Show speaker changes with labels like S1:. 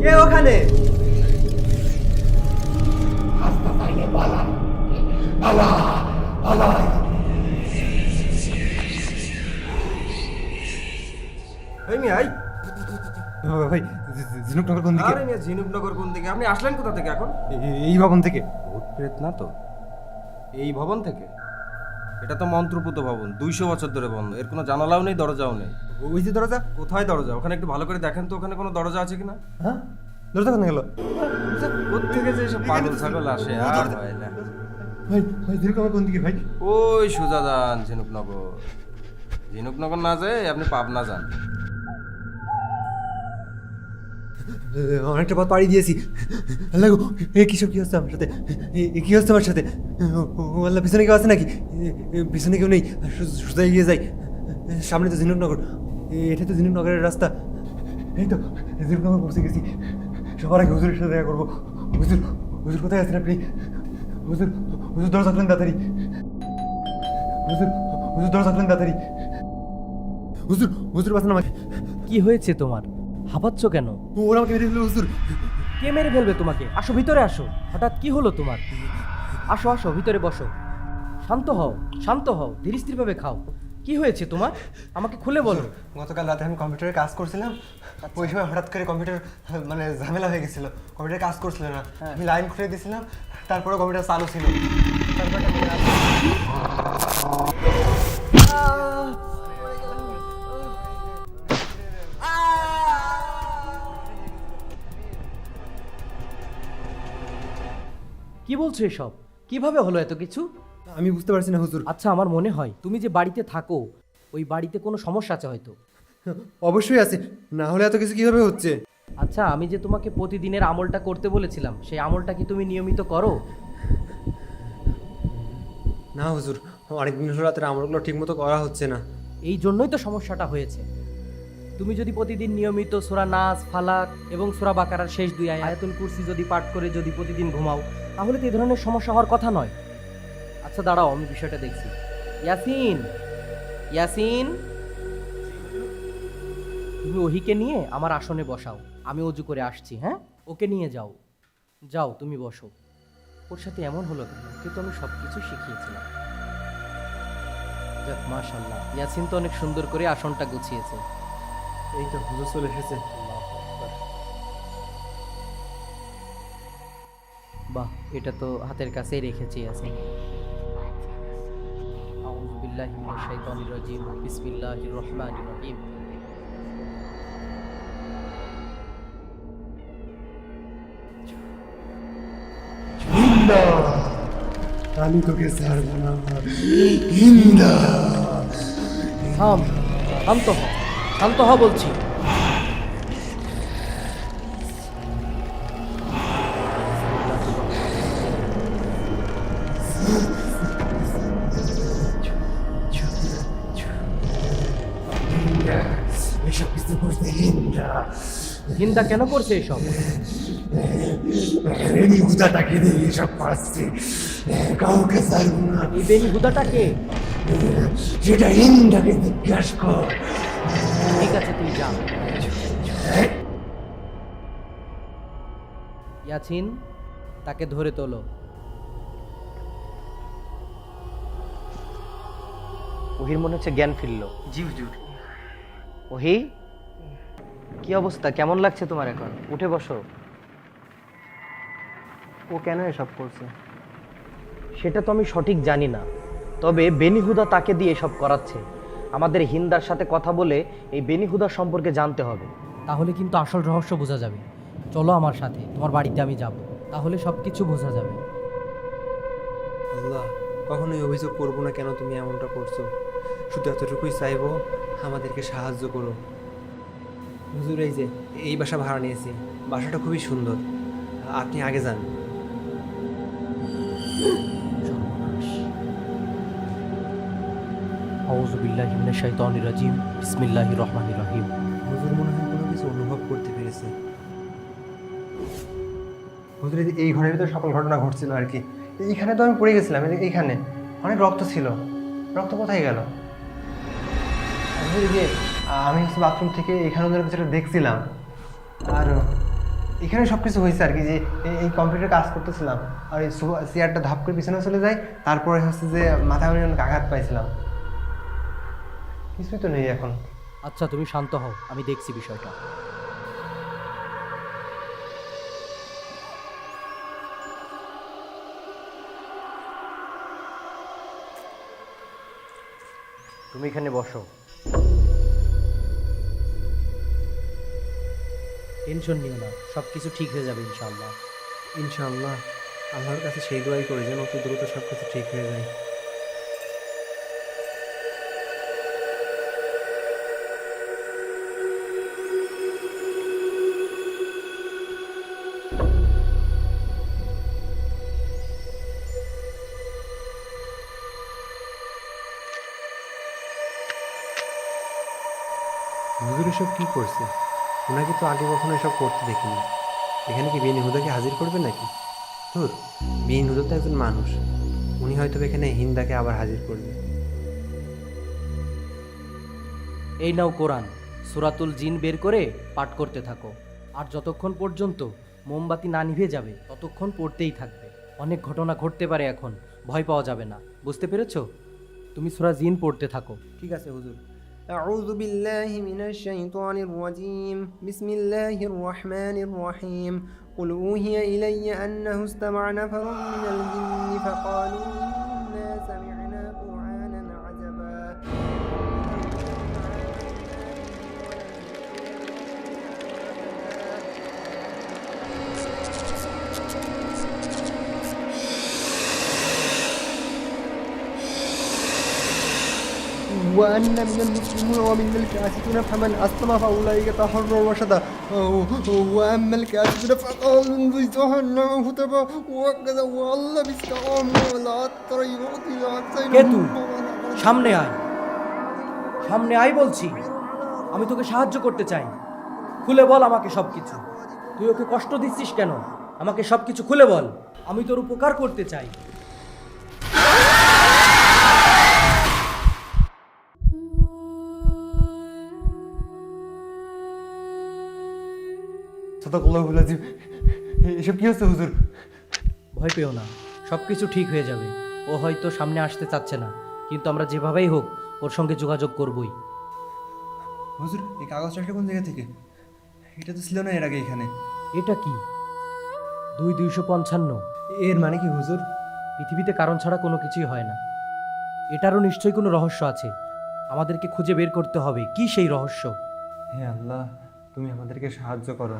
S1: কে ওখানে?
S2: এই মিয়া, এই
S1: ভাই ঝিনুকনগর কোন দিকে?
S2: আরে মিয়া, ঝিনুকনগর কোন দিকে? আপনি আসলেন কোথা থেকে এখন?
S1: এই ভবন থেকে।
S2: ভূত প্রেত না তো? এই ভবন থেকে? এটা তো মন্ত্রপুত ভবন, 200 বছর ধরে বন্ধ। এর কোনো জানালাও নেই, দরজাও নেই।
S1: ওই যে দরজা।
S2: কোথায় দরজা? ওখানে একটু ভালো করে দেখেন তো, ওখানে কোনো দরজা আছে কিনা।
S1: হ্যাঁ, দরজা কোন গেল?
S2: কোত্থেকে যে এসব পাগল ছাগল আসে আর হয় না।
S1: ভাই ঝিনুকনগর কোন দিকে ভাই?
S2: ওই সোজা যান ঝিনুকনগর। ঝিনুকনগর না যায় আপনি পাবনা যান।
S1: অনেকটা পথ পাড়ি দিয়েছি। আল্লাহ গো, কি সব কি হচ্ছে আমার সাথে? কি হচ্ছে আমার সাথে? ও আল্লাহ, পিছনে কেউ আছে নাকি? পিছনে কেউ নেই, সোজা এগিয়ে যাই। সামনে তো ঝিনুকনগর, এটা তো ঝিনুকনগরের রাস্তা। এই তো ঝিনুকনগর পৌঁছে গেছি। সবার আগে হুজুরের সাথে দেখা করবো। হুজুর, হুজুর কোথায় আছেন আপনি? হুজুর, হুজুর দরজা খুলেন তাড়াতাড়ি। হুজুর, হুজুর দরজা খুলেন তাড়াতাড়ি। হুজুর, হুজুর বাঁচান আমাকে।
S3: কি হয়েছে তোমার? হাঁপাচ্ছ কেন?
S1: ওরা আমাকে মেরে ফেললো হুজুর।
S3: কে মেরে ফেলবে তোমাকে? আসো, ভিতরে আসো। হঠাৎ কি হলো তোমার? আসো আসো, ভিতরে বসো। শান্ত হও, শান্ত হও, ধীর স্থিরভাবে খাও। কি হয়েছে তোমার? আমাকে খুলে বলো।
S1: গতকাল রাতে আমি কম্পিউটারে কাজ করছিলাম। ওই সময় হঠাৎ করে কম্পিউটার মানে ঝামেলা হয়ে গেছিল, কম্পিউটারে কাজ করছিল না। আমি লাইন খুলে দিয়েছিলাম, তারপরে কম্পিউটার চালু ছিল। তারপরে
S3: কি বলছো এসব? কিভাবে হলো এত কিছু?
S1: আমি বুঝতে পারছি না হুজুর।
S3: আচ্ছা, আমার মনে হয় তুমি যে বাড়িতে থাকো, ওই বাড়িতে কোনো সমস্যা আছে হয়তো।
S1: অবশ্যই আছে, না হলে এত কিছু কিভাবে হচ্ছে?
S3: আচ্ছা, আমি যে তোমাকে প্রতিদিনের আমলটা করতে বলেছিলাম, সেই আমলটা কি তুমি নিয়মিত করো?
S1: না হুজুর, অনেকদিন হলো রাতের আমলগুলো ঠিক মতো করা হচ্ছে না।
S3: এই জন্যই তো সমস্যাটা হয়েছে। তুমি যদি প্রতিদিন নিয়মিত সূরা নাস, ফালাক এবং সূরা বাকারার শেষ 2 আয়াতুল কুরসি যদি পাঠ করে যদি প্রতিদিন ঘুমাও, তাহলে তো এই ধরনের সমস্যা হওয়ার কথা নয়। আচ্ছা দাঁড়াও, আমি বিষয়টা দেখছি। ইয়াসিন, ইয়াসিন, তুমি ওহিকে নিয়ে আমার আসনে বসাও। আমি অজু করে আসছি। হ্যাঁ, ওকে নিয়ে যাও। যাও, তুমি বসো। ওর সাথে এমন হলো কেন? কিন্তু আমি সব কিছু শিখিয়েছিলাম। যাক, মাশাআল্লাহ, ইয়াসিন তো অনেক সুন্দর করে আসনটা গুছিয়েছে।
S1: এই তো হুজুর চলে এসেছে।
S3: বাহ, এটা তো হাতের কাছেই রেখেছি ইয়াসিন। আউযু বিল্লাহি মিনাশ শাইতানির রাজিম। বিসমিল্লাহির রহমানির রহিম।
S1: আমি তোকে ছাড়বো না হিন্দা।
S3: থাম, শান্ত হ, শান্ত হ বলছি।
S1: এসব কিছু করতে হিন্দা।
S3: হিন্দা কেন করছে এসব?
S1: রেমি হুদাটাকে দিয়ে এসব পাচ্ছে, কাউকে ছাড়বো না।
S3: এই বেনি হুদাটাকে?
S1: সেটা হিন্দাকে জিজ্ঞাস কর।
S3: ঠিক আছে, তুই যা। ইয়াসিন, তাকে ধরে তোলো। ওহির মনে হচ্ছে জ্ঞান ফিরল।
S1: জি হুজুর।
S3: ওহি, কি অবস্থা? কেমন লাগছে তোমার এখন? উঠে বসো।
S1: ও কেন এসব করছে?
S3: সেটা তো আমি সঠিক জানি না, তবে বেনিহুদা তাকে দিয়ে এসব করাচ্ছে। আমাদের হিন্দার সাথে কথা বলে এই বেনিহুদার সম্পর্কে জানতে হবে, তাহলে কিন্তু আসল রহস্য বোঝা যাবে। চলো আমার সাথে, তোমার বাড়িতে আমি যাব, তাহলে সব কিছু বোঝা যাবে।
S1: আল্লাহ, কখনোই অভিযোগ করবো না কেন তুমি এমনটা করছো। শুধু এতটুকুই চাইবো, আমাদেরকে সাহায্য করো। হুজুর, এই যে এই বাসা ভাড়া নিয়েছি, বাসাটা খুবই সুন্দর, আপনি আগে যান।
S3: আউযু বিল্লাহি মিনাশ শাইতানির রাজিম। বিসমিল্লাহির রহমানির রহিম।
S1: হুজুর মনে হয় কোনো কিছু অনুভব করতে পেরেছে। হুজুর, এই ঘরের ভিতরে সকল ঘটনা ঘটছিল আর কি। এইখানে তো আমি পড়ে গেছিলাম, এইখানে অনেক রক্ত ছিল, রক্ত কোথায় গেল? হুজুর, এই যে আমি হচ্ছে বাথরুম থেকে এখানে ওদের কিছু দেখছিলাম। আর এখানে সব কিছু হয়েছে আর কি, যে এই কম্পিউটার কাজ করতেছিলাম আর এই চেয়ারটা ধাপ করে পিছনে চলে যায়, তারপরে হচ্ছে যে মাথায় অনেক আঘাত পাইছিলাম। কিছুই তো নেই এখন।
S3: আচ্ছা তুমি শান্ত হও, আমি দেখছি বিষয়টা। তুমি এখানে বসো। টেনশন নিও না, সব কিছু ঠিক হয়ে যাবে ইনশাআল্লাহ।
S1: ইনশাআল্লাহ, আল্লাহর কাছে সেই দোয়াই করে যেন অতি দ্রুত সব কিছু ঠিক হয়ে যায়। হুজুর এসব কি করছে? ওনাকে তো আগে কখনো এসব করতে দেখিনি। এখানে কি বিন হুদাকে হাজির করবে নাকি? ধুর, বিন হুদা তো একজন মানুষ, উনি হয়তো এখানে হিন্দাকে আবার হাজির করবে।
S3: এই নাও কোরআন, সূরাতুল জিন বের করে পাঠ করতে থাকো। আর যতক্ষণ পর্যন্ত মোমবাতি না নিভে যাবে ততক্ষণ পড়তেই থাকবে। অনেক ঘটনা ঘটতে পারে, এখন ভয় পাওয়া যাবে না, বুঝতে পেরেছো? তুমি সূরা জিন পড়তে থাকো।
S1: ঠিক আছে হুজুর। أعوذ بالله من الشيطان الرجيم بسم الله الرحمن الرحيم قل أوحي إلي أنه استمع نفر من الجن فقالوا إنا سمعنا قرآنا عجبا وأن من المسلمين ومن الكافرين فمن أسلم فأولئك تحروا رشدا وأما الكافرون فقالوا بجهنم فتبا وكذا والله باستقاموا ولا ترى يعطي
S3: কে তুই? সামনে আয়, সামনে আয় বলছি। আমি তোকে সাহায্য করতে চাই, খুলে বল আমাকে সবকিছু। তুই ওকে কষ্ট দিচ্ছিস কেন? আমাকে সবকিছু খুলে বল, আমি তোর উপকার করতে চাই।
S1: সাদাকাল্লাহুল আযীম। এসব কি হচ্ছে হুজুর?
S3: ভয় পেও না, সব কিছু ঠিক হয়ে যাবে। ও হয়তো সামনে আসতে চাচ্ছে না, কিন্তু আমরা যেভাবেই হোক ওর সঙ্গে যোগাযোগ করবই।
S1: হুজুর, এই কাগজটা আসলে কোন জায়গা থেকে? এটা তো ছিল না এর আগে এখানে।
S3: এটা কি? 255।
S1: এর মানে কি হুজুর?
S3: পৃথিবীতে কারণ ছাড়া কোনো কিছুই হয় না। এটারও নিশ্চয়ই কোনো রহস্য আছে, আমাদেরকে খুঁজে বের করতে হবে কি সেই রহস্য।
S1: হে আল্লাহ, তুমি আমাদেরকে সাহায্য করো।